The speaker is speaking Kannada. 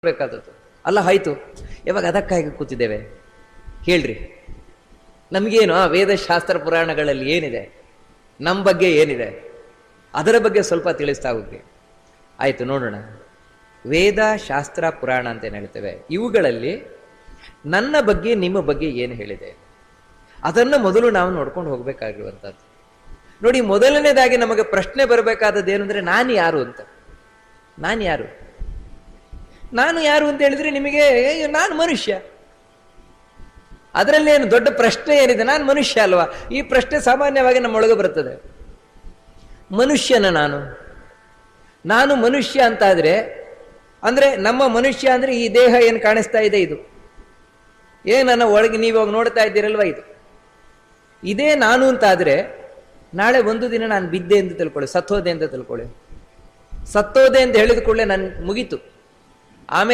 ಬೇಕಾದದ್ದು ಅಲ್ಲ. ಆಯ್ತು, ಯಾವಾಗ ಅದಕ್ಕಾಗಿ ಕೂತಿದ್ದೇವೆ ಹೇಳ್ರಿ. ನಮಗೇನು ಆ ವೇದಶಾಸ್ತ್ರ ಪುರಾಣಗಳಲ್ಲಿ ಏನಿದೆ, ನಮ್ಮ ಬಗ್ಗೆ ಏನಿದೆ, ಅದರ ಬಗ್ಗೆ ಸ್ವಲ್ಪ ತಿಳಿಸ್ತಾ ಹೋಗಿ. ಆಯ್ತು, ನೋಡೋಣ. ವೇದ, ಶಾಸ್ತ್ರ, ಪುರಾಣ ಅಂತ ಏನು ಹೇಳ್ತೇವೆ, ಇವುಗಳಲ್ಲಿ ನನ್ನ ಬಗ್ಗೆ ನಿಮ್ಮ ಬಗ್ಗೆ ಏನು ಹೇಳಿದೆ ಅದನ್ನು ಮೊದಲು ನಾವು ನೋಡ್ಕೊಂಡು ಹೋಗ್ಬೇಕಾಗಿರುವಂಥದ್ದು. ನೋಡಿ, ಮೊದಲನೇದಾಗಿ ನಮಗೆ ಪ್ರಶ್ನೆ ಬರಬೇಕಾದದ್ದು ಏನು ಅಂದ್ರೆ, ನಾನು ಯಾರು ಅಂತ. ನಾನು ಯಾರು ಅಂತ ಹೇಳಿದ್ರೆ ನಿಮಗೆ ನಾನು ಮನುಷ್ಯ. ಅದರಲ್ಲೇನು ದೊಡ್ಡ ಪ್ರಶ್ನೆ ಏನಿದೆ? ನಾನು ಮನುಷ್ಯ ಅಲ್ವಾ? ಈ ಪ್ರಶ್ನೆ ಸಾಮಾನ್ಯವಾಗಿ ನಮ್ಮೊಳಗೆ ಬರ್ತದೆ. ಮನುಷ್ಯನ ನಾನು ಮನುಷ್ಯ ಅಂತಾದ್ರೆ, ಅಂದ್ರೆ ನಮ್ಮ ಮನುಷ್ಯ ಅಂದ್ರೆ ಈ ದೇಹ ಏನು ಕಾಣಿಸ್ತಾ ಇದೆ, ಇದು ನನ್ನ ಒಳಗೆ ನೀವಾಗ ನೋಡ್ತಾ ಇದ್ದೀರಲ್ವಾ, ಇದೇ ನಾನು ಅಂತಾದ್ರೆ, ನಾಳೆ ಒಂದು ದಿನ ನಾನು ಬಿದ್ದೆ ಅಂತ ತಿಳ್ಕೊಳ್ಳಿ, ಸತ್ತೋದೆ ಅಂತ ತಿಳ್ಕೊಳ್ಳಿ. ಸತ್ತೋದೆ ಅಂತ ಹೇಳಿದ ಕೂಡಲೇ ನಾನು ಮುಗೀತು. ಆಮೇಲೆ